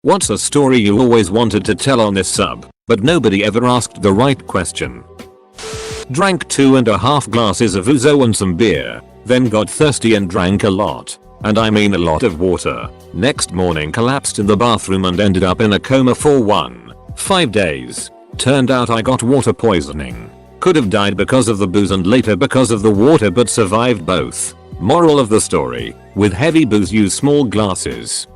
What's a story you always wanted to tell on this sub, but nobody ever asked the right question? Drank 2.5 glasses of ouzo and some beer, then got thirsty and drank a lot. And I mean a lot of water. Next morning collapsed in the bathroom and ended up in a coma for 5 days. Turned out I got water poisoning. Could have died because of the booze and later because of the water, but survived both. Moral of the story: with heavy booze use small glasses.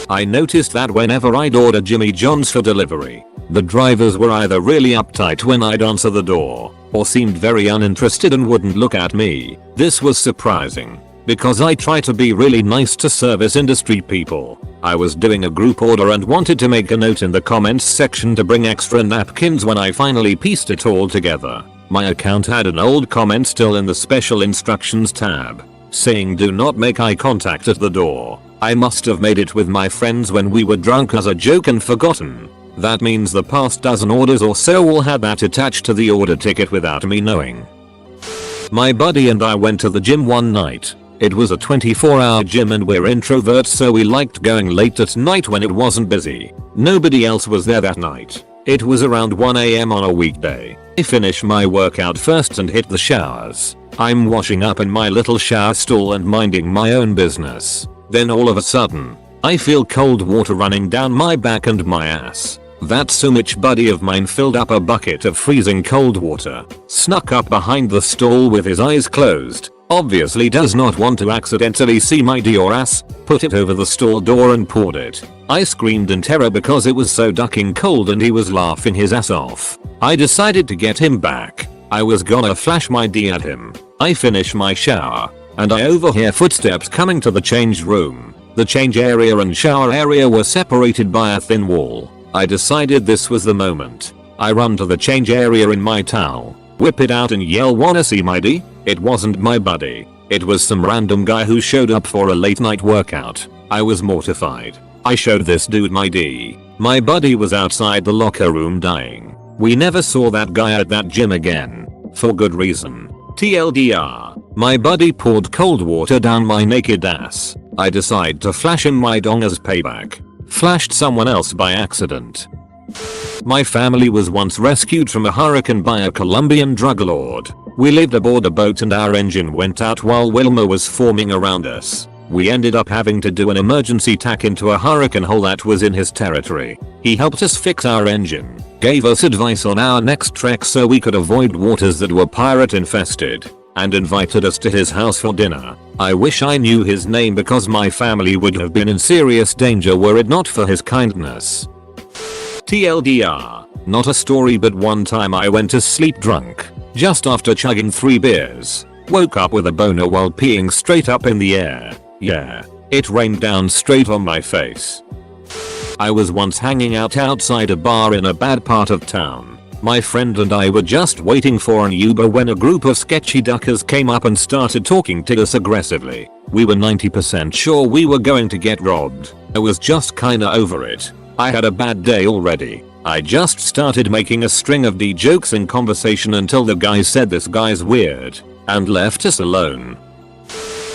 I noticed that whenever I'd order Jimmy John's for delivery, the drivers were either really uptight when I'd answer the door, or seemed very uninterested and wouldn't look at me. This was surprising, because I try to be really nice to service industry people. I was doing a group order and wanted to make a note in the comments section to bring extra napkins. When I finally pieced it all together, my account had an old comment still in the special instructions tab, saying do not make eye contact at the door. I must have made it with my friends when we were drunk as a joke and forgotten. That means the past dozen orders or so all had that attached to the order ticket without me knowing. My buddy and I went to the gym one night. It was a 24-hour gym and we're introverts, so we liked going late at night when it wasn't busy. Nobody else was there that night. It was around 1 AM on a weekday. I finished my workout first and hit the showers. I'm washing up in my little shower stall and minding my own business. Then all of a sudden, I feel cold water running down my back and my ass. That so-much buddy of mine filled up a bucket of freezing cold water, snuck up behind the stall with his eyes closed, obviously does not want to accidentally see my Dior ass, put it over the stall door and poured it. I screamed in terror because it was so ducking cold and he was laughing his ass off. I decided to get him back. I was gonna flash my D at him. I finish my shower, and I overhear footsteps coming to the change room. The change area and shower area were separated by a thin wall. I decided this was the moment. I run to the change area in my towel, whip it out and yell, "Wanna see my D?" It wasn't my buddy. It was some random guy who showed up for a late night workout. I was mortified. I showed this dude my D. My buddy was outside the locker room dying. We never saw that guy at that gym again. For good reason. TLDR. My buddy poured cold water down my naked ass. I decide to flash him my dong as payback. Flashed someone else by accident. My family was once rescued from a hurricane by a Colombian drug lord. We lived aboard a boat and our engine went out while Wilma was forming around us. We ended up having to do an emergency tack into a hurricane hole that was in his territory. He helped us fix our engine, gave us advice on our next trek so we could avoid waters that were pirate infested, and invited us to his house for dinner. I wish I knew his name because my family would have been in serious danger were it not for his kindness. TLDR. Not a story, but one time I went to sleep drunk, just after chugging 3 beers. Woke up with a boner while peeing straight up in the air. Yeah, it rained down straight on my face. I was once hanging out outside a bar in a bad part of town. My friend and I were just waiting for an Uber when a group of sketchy duckers came up and started talking to us aggressively. We were 90% sure we were going to get robbed. I was just kinda over it. I had a bad day already. I just started making a string of D jokes in conversation until the guy said this guy's weird, and left us alone.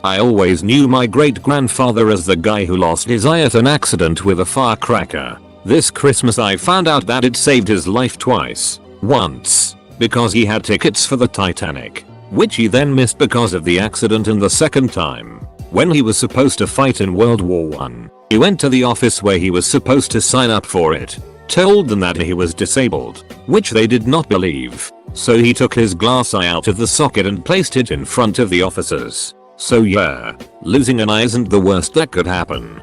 I always knew my great grandfather as the guy who lost his eye at an accident with a firecracker. This Christmas I found out that it saved his life twice. Once, because he had tickets for the Titanic, which he then missed because of the accident, and the second time, when he was supposed to fight in World War I. He went to the office where he was supposed to sign up for it, told them that he was disabled, which they did not believe. So he took his glass eye out of the socket and placed it in front of the officers. So yeah, losing an eye isn't the worst that could happen.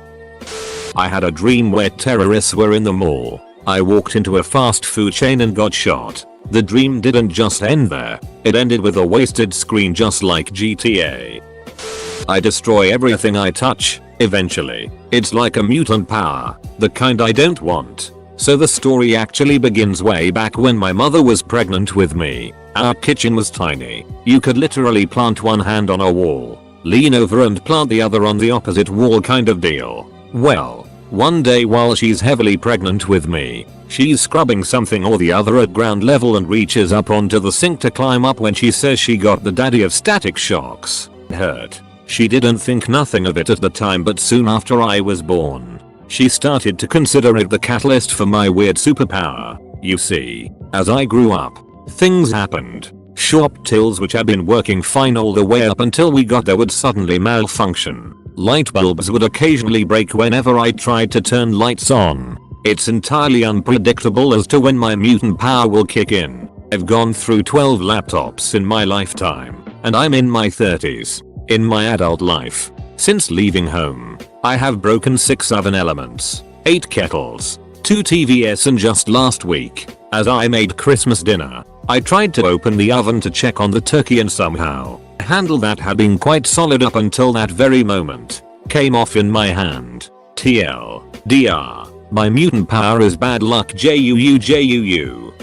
I had a dream where terrorists were in the mall. I walked into a fast food chain and got shot. The dream didn't just end there, it ended with a wasted screen just like GTA. I destroy everything I touch, eventually. It's like a mutant power, the kind I don't want. So the story actually begins way back when my mother was pregnant with me. Our kitchen was tiny. You could literally plant one hand on a wall, lean over and plant the other on the opposite wall kind of deal. Well, one day while she's heavily pregnant with me, she's scrubbing something or the other at ground level and reaches up onto the sink to climb up when she says she got the daddy of static shocks. Hurt. She didn't think nothing of it at the time, but soon after I was born, She started to consider it the catalyst for my weird superpower. You see, as I grew up, things happened. Shop tills which had been working fine all the way up until we got there would suddenly malfunction. Light bulbs would occasionally break whenever I tried to turn lights on. It's entirely unpredictable as to when my mutant power will kick in. I've gone through 12 laptops in my lifetime, and I'm in my 30s. In my adult life, since leaving home, I have broken 6 oven elements, 8 kettles, 2 TVS, and just last week, as I made Christmas dinner, I tried to open the oven to check on the turkey and somehow, the handle that had been quite solid up until that very moment, came off in my hand. TLDR. My mutant power is bad luck. JUU.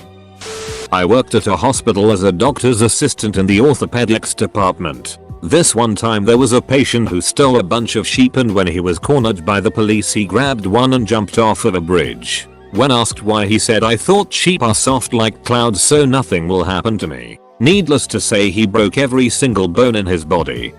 I worked at a hospital as a doctor's assistant in the orthopedics department. This one time there was a patient who stole a bunch of sheep, and when he was cornered by the police he grabbed one and jumped off of a bridge. When asked why, he said, "I thought sheep are soft like clouds so nothing will happen to me." Needless to say, he broke every single bone in his body.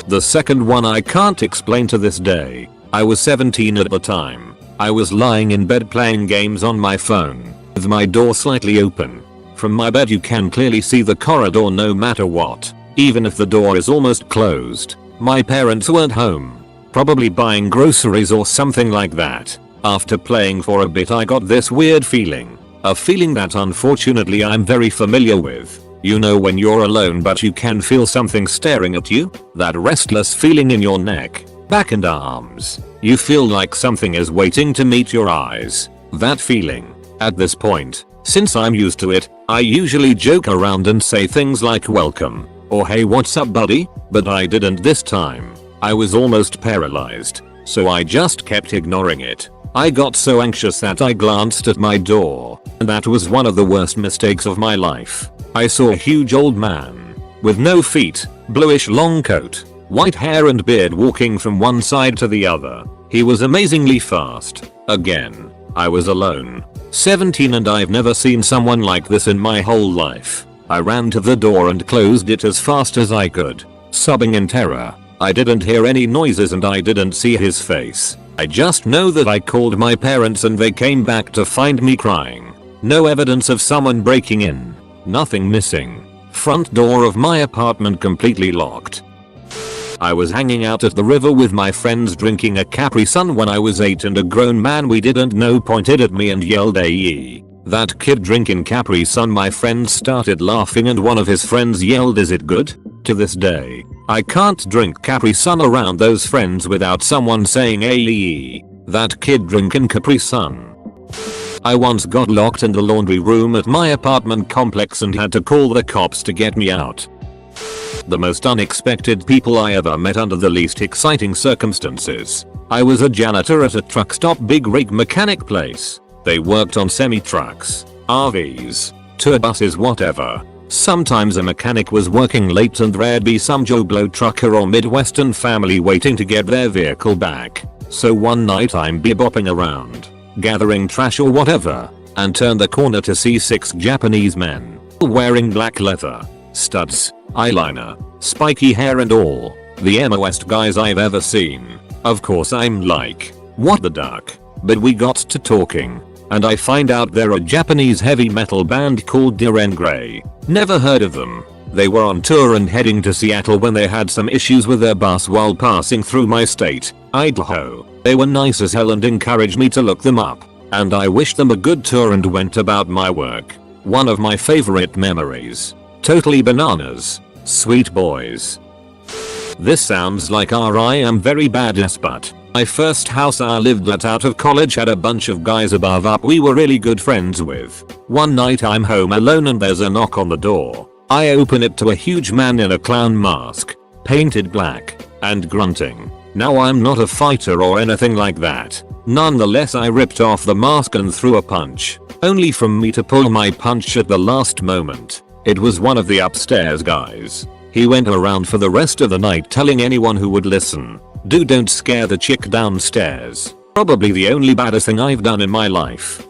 The second one I can't explain to this day. I was 17 at the time. I was lying in bed playing games on my phone, with my door slightly open. From my bed you can clearly see the corridor no matter what, even if the door is almost closed. My parents weren't home, probably buying groceries or something like that. After playing for a bit I got this weird feeling. A feeling that unfortunately I'm very familiar with. You know when you're alone but you can feel something staring at you? That restless feeling in your neck, back and arms. You feel like something is waiting to meet your eyes. That feeling. At this point, since I'm used to it, I usually joke around and say things like welcome, or hey what's up buddy, but I didn't this time. I was almost paralyzed, so I just kept ignoring it. I got so anxious that I glanced at my door, and that was one of the worst mistakes of my life. I saw a huge old man, with no feet, bluish long coat, white hair and beard walking from one side to the other. He was amazingly fast. Again, I was alone. 17 and I've never seen someone like this in my whole life. I ran to the door and closed it as fast as I could, sobbing in terror. I didn't hear any noises and I didn't see his face. I just know that I called my parents and they came back to find me crying. No evidence of someone breaking in. Nothing missing. Front door of my apartment completely locked. I was hanging out at the river with my friends drinking a Capri Sun when I was 8 and a grown man we didn't know pointed at me and yelled "Aye, that kid drinking Capri Sun." My friends started laughing and one of his friends yelled, "Is it good?" To this day, I can't drink Capri Sun around those friends without someone saying "Aye, that kid drinking Capri Sun." I once got locked in the laundry room at my apartment complex and had to call the cops to get me out. The most unexpected people I ever met under the least exciting circumstances. I was a janitor at a truck stop big rig mechanic place. They worked on semi-trucks, RVs, tour buses, whatever. Sometimes a mechanic was working late and there'd be some Joe Blow trucker or Midwestern family waiting to get their vehicle back. So one night I'm bebopping around, gathering trash or whatever, and turn the corner to see 6 Japanese men, wearing black leather, studs, eyeliner, spiky hair and all. The most guys I've ever seen. Of course I'm like, what the duck? But we got to talking, and I find out they're a Japanese heavy metal band called Diren Grey. Never heard of them. They were on tour and heading to Seattle when they had some issues with their bus while passing through my state, Idaho. They were nice as hell and encouraged me to look them up, and I wished them a good tour and went about my work. One of my favorite memories. Totally bananas. Sweet boys. This sounds like I am very badass, but my first house I lived at out of college had a bunch of guys above up we were really good friends with. One night I'm home alone and there's a knock on the door. I open it to a huge man in a clown mask, painted black, and grunting. Now I'm not a fighter or anything like that. Nonetheless I ripped off the mask and threw a punch, only for me to pull my punch at the last moment. It was one of the upstairs guys. He went around for the rest of the night telling anyone who would listen, "Dude, don't scare the chick downstairs." Probably the only baddest thing I've done in my life.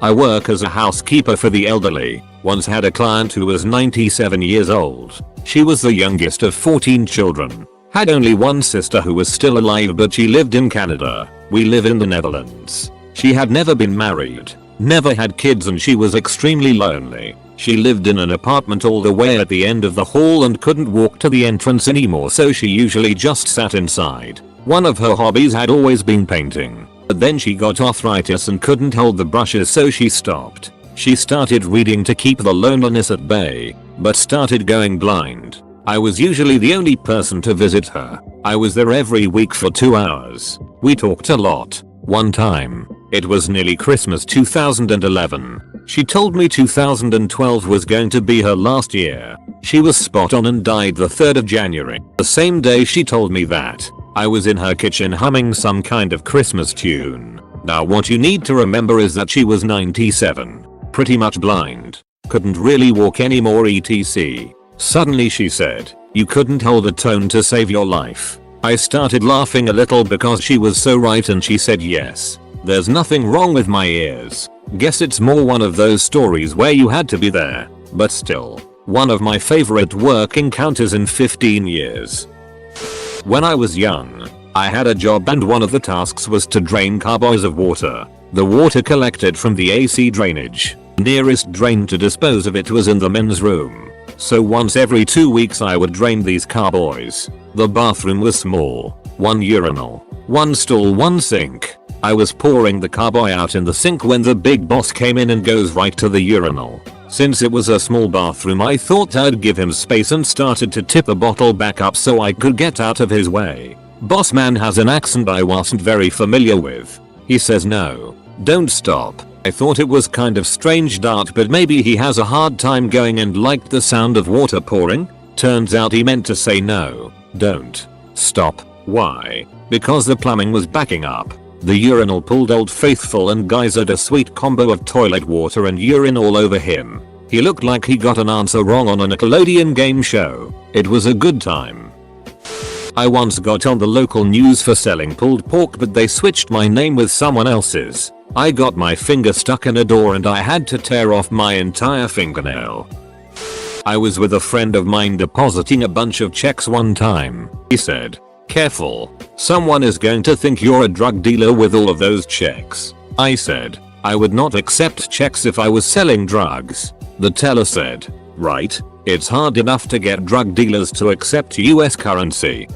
I work as a housekeeper for the elderly. Once had a client who was 97 years old. She was the youngest of 14 children. Had only one sister who was still alive, but she lived in Canada. We live in the Netherlands. She had never been married, never had kids, and she was extremely lonely. She lived in an apartment all the way at the end of the hall and couldn't walk to the entrance anymore, so she usually just sat inside. One of her hobbies had always been painting, but then she got arthritis and couldn't hold the brushes, so she stopped. She started reading to keep the loneliness at bay, but started going blind. I was usually the only person to visit her. I was there every week for 2 hours. We talked a lot. One time, it was nearly Christmas 2011. She told me 2012 was going to be her last year. She was spot on and died the 3rd of January. The same day she told me that, I was in her kitchen humming some kind of Christmas tune. Now what you need to remember is that she was 97. Pretty much blind. Couldn't really walk anymore etc. Suddenly she said, "You couldn't hold a tone to save your life." I started laughing a little because she was so right, and she said yes. There's nothing wrong with my ears. Guess it's more one of those stories where you had to be there. But still, one of my favorite work encounters in 15 years. When I was young, I had a job and one of the tasks was to drain carboys of water. The water collected from the AC drainage. Nearest drain to dispose of it was in the men's room. So once every 2 weeks I would drain these carboys. The bathroom was small. 1 urinal, 1 stall, 1 sink. I was pouring the carboy out in the sink when the big boss came in and goes right to the urinal. Since it was a small bathroom, I thought I'd give him space and started to tip the bottle back up so I could get out of his way. Boss man has an accent I wasn't very familiar with. He says, "No, don't stop." I thought it was kind of strange dart, but maybe he has a hard time going and liked the sound of water pouring. Turns out he meant to say no, don't stop. Why? Because the plumbing was backing up. The urinal pulled Old Faithful and geysered a sweet combo of toilet water and urine all over him. He looked like he got an answer wrong on a Nickelodeon game show. It was a good time. I once got on the local news for selling pulled pork, but they switched my name with someone else's. I got my finger stuck in a door and I had to tear off my entire fingernail. I was with a friend of mine depositing a bunch of checks one time. He said, "Careful, someone is going to think you're a drug dealer with all of those checks." I said, "I would not accept checks if I was selling drugs." The teller said, "Right, it's hard enough to get drug dealers to accept US currency."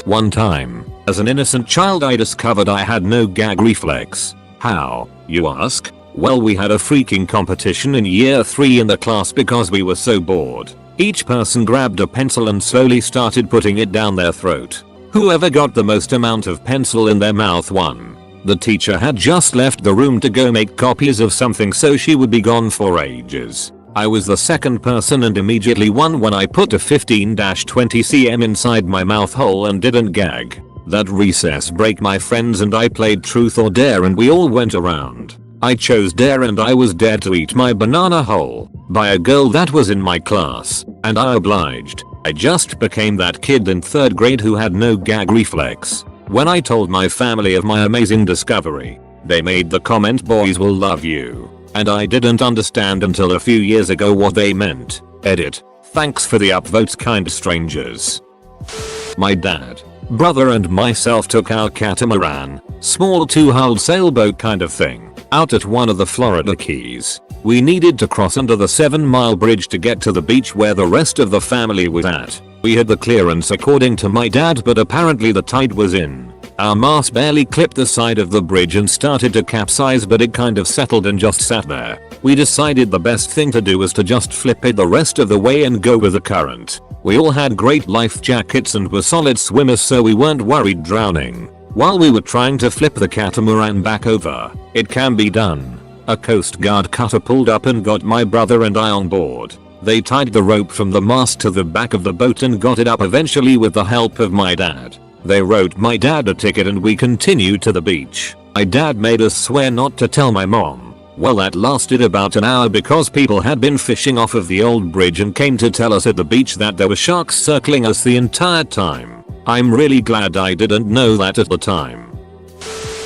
One time, as an innocent child, I discovered I had no gag reflex. How, you ask? Well, we had a freaking competition in year 3 in the class because we were so bored. Each person grabbed a pencil and slowly started putting it down their throat. Whoever got the most amount of pencil in their mouth won. The teacher had just left the room to go make copies of something, so she would be gone for ages. I was the second person and immediately won when I put a 15-20 cm inside my mouth hole and didn't gag. That recess break, my friends and I played truth or dare and we all went around. I chose dare and I was dared to eat my banana whole by a girl that was in my class, and I obliged. I just became that kid in 3rd grade who had no gag reflex. When I told my family of my amazing discovery, they made the comment, "Boys will love you." And I didn't understand until a few years ago what they meant. Edit. Thanks for the upvotes, kind strangers. My dad, brother and myself took our catamaran, small 2-hulled sailboat kind of thing, out at one of the Florida Keys. We needed to cross under the 7-mile bridge to get to the beach where the rest of the family was at. We had the clearance according to my dad, but apparently the tide was in. Our mast barely clipped the side of the bridge and started to capsize, but it kind of settled and just sat there. We decided the best thing to do was to just flip it the rest of the way and go with the current. We all had great life jackets and were solid swimmers, so we weren't worried drowning. While we were trying to flip the catamaran back over, it can be done. A Coast Guard cutter pulled up and got my brother and I on board. They tied the rope from the mast to the back of the boat and got it up eventually with the help of my dad. They wrote my dad a ticket and we continued to the beach. My dad made us swear not to tell my mom. Well, that lasted about an hour because people had been fishing off of the old bridge and came to tell us at the beach that there were sharks circling us the entire time. I'm really glad I didn't know that at the time.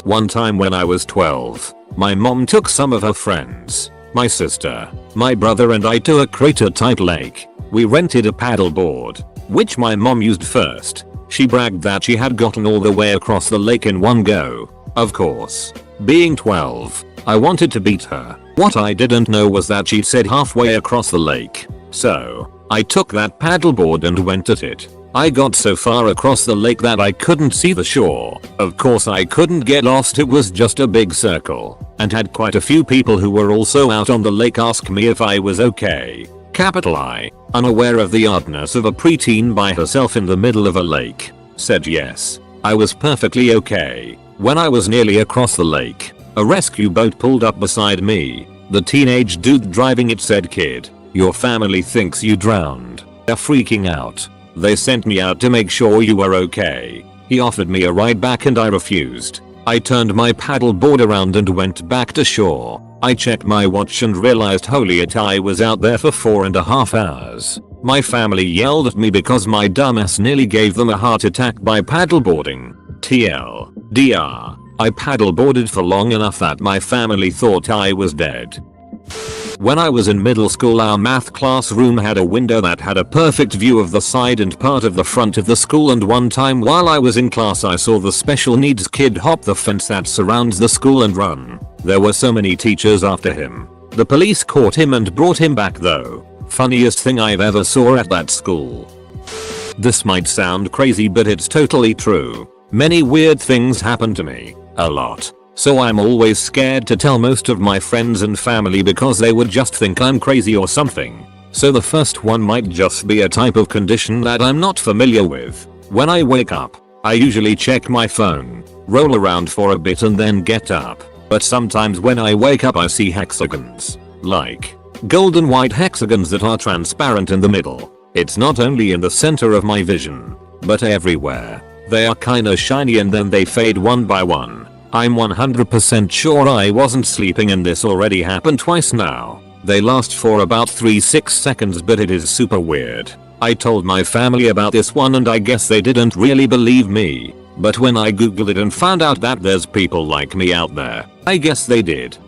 One time when I was 12, my mom took some of her friends, my sister, my brother and I, to a crater-type lake. We rented a paddle board, which my mom used first. She bragged that she had gotten all the way across the lake in one go. Of course, being 12, I wanted to beat her. What I didn't know was that she said halfway across the lake. So, I took that paddleboard and went at it. I got so far across the lake that I couldn't see the shore. Of course I couldn't get lost, it was just a big circle, and had quite a few people who were also out on the lake ask me if I was okay. Capital I, unaware of the oddness of a preteen by herself in the middle of a lake, said yes, I was perfectly okay. When I was nearly across the lake, a rescue boat pulled up beside me. The teenage dude driving it said, "Kid, your family thinks you drowned. They're freaking out. They sent me out to make sure you were okay." He offered me a ride back and I refused. I turned my paddleboard around and went back to shore. I checked my watch and realized holy it, I was out there for 4.5 hours. My family yelled at me because my dumbass nearly gave them a heart attack by paddleboarding. TLDR, I paddleboarded for long enough that my family thought I was dead. When I was in middle school, our math classroom had a window that had a perfect view of the side and part of the front of the school, and one time while I was in class I saw the special needs kid hop the fence that surrounds the school and run. There were so many teachers after him. The police caught him and brought him back though. Funniest thing I've ever saw at that school. This might sound crazy but it's totally true. Many weird things happen to me. A lot. So I'm always scared to tell most of my friends and family because they would just think I'm crazy or something. So the first one might just be a type of condition that I'm not familiar with. When I wake up, I usually check my phone, roll around for a bit and then get up. But sometimes when I wake up I see hexagons. Like golden white hexagons that are transparent in the middle. It's not only in the center of my vision, but everywhere. They are kinda shiny and then they fade one by one. I'm 100% sure I wasn't sleeping and this already happened twice now. They last for about 3-6 seconds but it is super weird. I told my family about this one and I guess they didn't really believe me. But when I googled it and found out that there's people like me out there, I guess they did.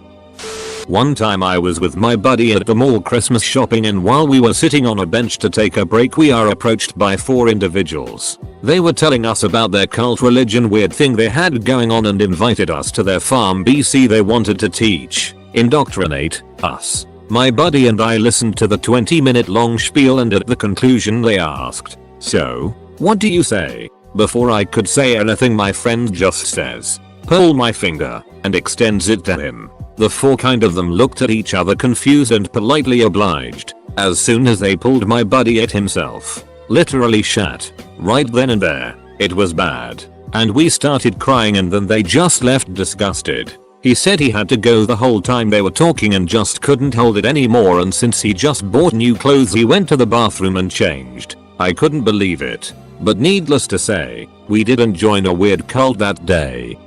One time I was with my buddy at the mall Christmas shopping, and while we were sitting on a bench to take a break we are approached by 4 individuals. They were telling us about their cult religion weird thing they had going on and invited us to their farm BC they wanted to teach, indoctrinate, us. My buddy and I listened to the 20-minute long spiel and at the conclusion they asked, "So, what do you say?" Before I could say anything my friend just says, "Pull my finger," and extends it to him. The 4 kind of them looked at each other confused and politely obliged. As soon as they pulled, my buddy ate himself. Literally shat. Right then and there. It was bad. And we started crying and then they just left disgusted. He said he had to go the whole time they were talking and just couldn't hold it anymore, and since he just bought new clothes he went to the bathroom and changed. I couldn't believe it. But needless to say, we didn't join a weird cult that day.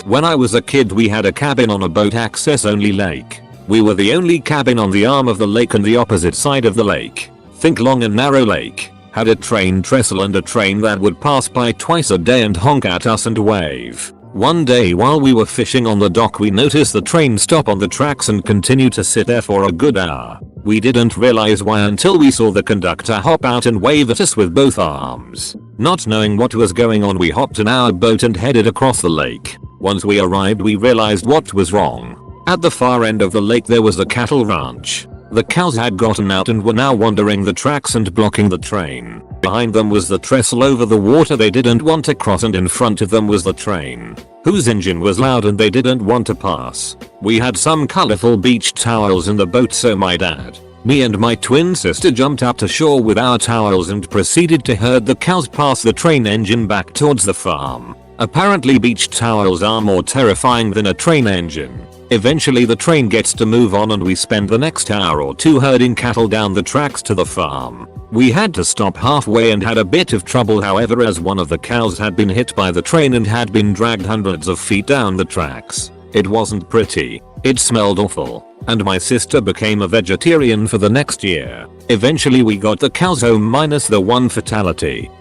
When I was a kid we had a cabin on a boat access only lake. We were the only cabin on the arm of the lake and the opposite side of the lake. Think long and narrow lake. Had a train trestle and a train that would pass by twice a day and honk at us and wave. One day while we were fishing on the dock we noticed the train stop on the tracks and continue to sit there for a good hour. We didn't realize why until we saw the conductor hop out and wave at us with both arms. Not knowing what was going on we hopped in our boat and headed across the lake. Once we arrived we realized what was wrong. At the far end of the lake there was a cattle ranch. The cows had gotten out and were now wandering the tracks and blocking the train. Behind them was the trestle over the water they didn't want to cross, and in front of them was the train, whose engine was loud and they didn't want to pass. We had some colorful beach towels in the boat, so my dad, me and my twin sister jumped up to shore with our towels and proceeded to herd the cows past the train engine back towards the farm. Apparently beach towels are more terrifying than a train engine. Eventually the train gets to move on and we spend the next hour or 2 herding cattle down the tracks to the farm. We had to stop halfway and had a bit of trouble however, as one of the cows had been hit by the train and had been dragged hundreds of feet down the tracks. It wasn't pretty. It smelled awful. And my sister became a vegetarian for the next year. Eventually we got the cows home minus the one fatality.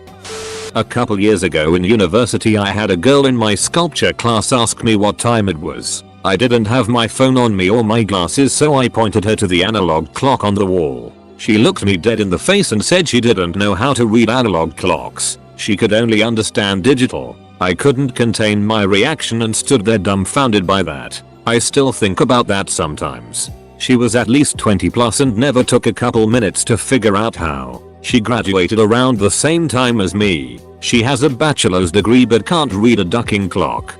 A couple years ago in university I had a girl in my sculpture class ask me what time it was. I didn't have my phone on me or my glasses, so I pointed her to the analog clock on the wall. She looked me dead in the face and said she didn't know how to read analog clocks. She could only understand digital. I couldn't contain my reaction and stood there dumbfounded by that. I still think about that sometimes. She was at least 20 plus and never took a couple minutes to figure out how. She graduated around the same time as me. She has a bachelor's degree but can't read a ducking clock.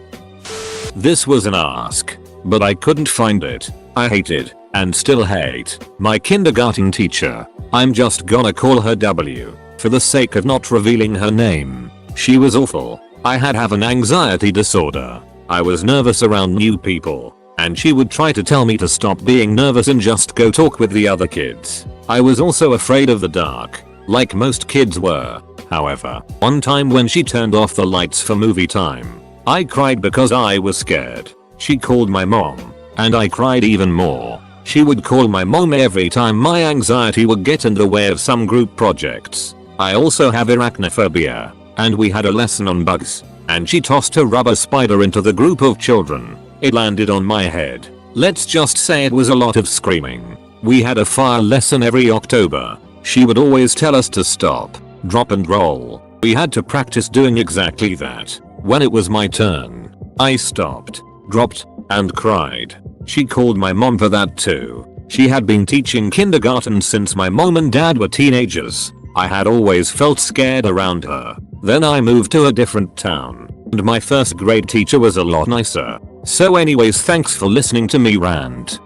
This was an ask, but I couldn't find it. I hated, and still hate, my kindergarten teacher. I'm just gonna call her W, for the sake of not revealing her name. She was awful. I have an anxiety disorder. I was nervous around new people, and she would try to tell me to stop being nervous and just go talk with the other kids. I was also afraid of the dark, like most kids were. However, one time when she turned off the lights for movie time, I cried because I was scared. She called my mom, and I cried even more. She would call my mom every time my anxiety would get in the way of some group projects. I also have arachnophobia, and we had a lesson on bugs, and she tossed a rubber spider into the group of children. It landed on my head. Let's just say it was a lot of screaming. We had a fire lesson every October. She would always tell us to stop, drop and roll. We had to practice doing exactly that. When it was my turn, I stopped, dropped, and cried. She called my mom for that too. She had been teaching kindergarten since my mom and dad were teenagers. I had always felt scared around her. Then I moved to a different town, and my first grade teacher was a lot nicer. So anyways, thanks for listening to me rant.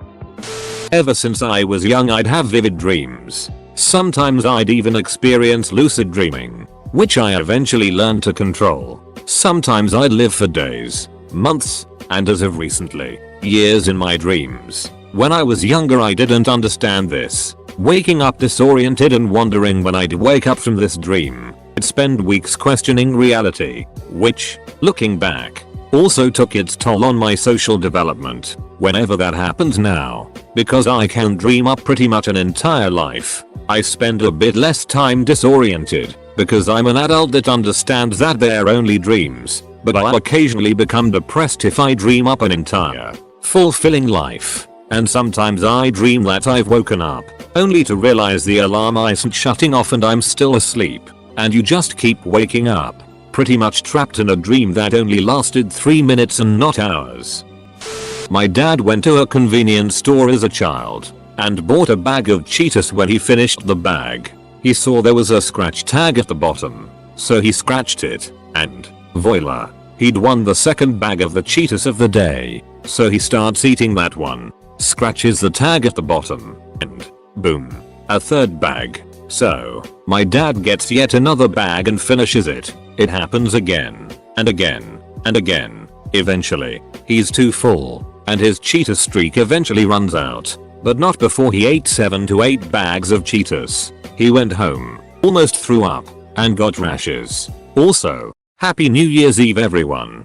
Ever since I was young I'd have vivid dreams. Sometimes I'd even experience lucid dreaming, which I eventually learned to control. Sometimes I'd live for days, months, and as of recently, years in my dreams. When I was younger I didn't understand this. Waking up disoriented and wondering when I'd wake up from this dream. I'd spend weeks questioning reality, which, looking back, also took its toll on my social development. Whenever that happens now, because I can dream up pretty much an entire life, I spend a bit less time disoriented, because I'm an adult that understands that they're only dreams, but I'll occasionally become depressed if I dream up an entire, fulfilling life. And sometimes I dream that I've woken up, only to realize the alarm isn't shutting off and I'm still asleep. And you just keep waking up, pretty much trapped in a dream that only lasted 3 minutes and not hours. My dad went to a convenience store as a child, and bought a bag of Cheetos. When he finished the bag, he saw there was a scratch tag at the bottom, so he scratched it, and, voila, he'd won the second bag of the Cheetos of the day. So he starts eating that one, scratches the tag at the bottom, and, boom, a third bag. So, my dad gets yet another bag and finishes it. It happens again, and again, and again. Eventually, he's too full, and his Cheetos streak eventually runs out. But not before he ate 7 to 8 bags of Cheetos. He went home, almost threw up, and got rashes. Also, Happy New Year's Eve everyone.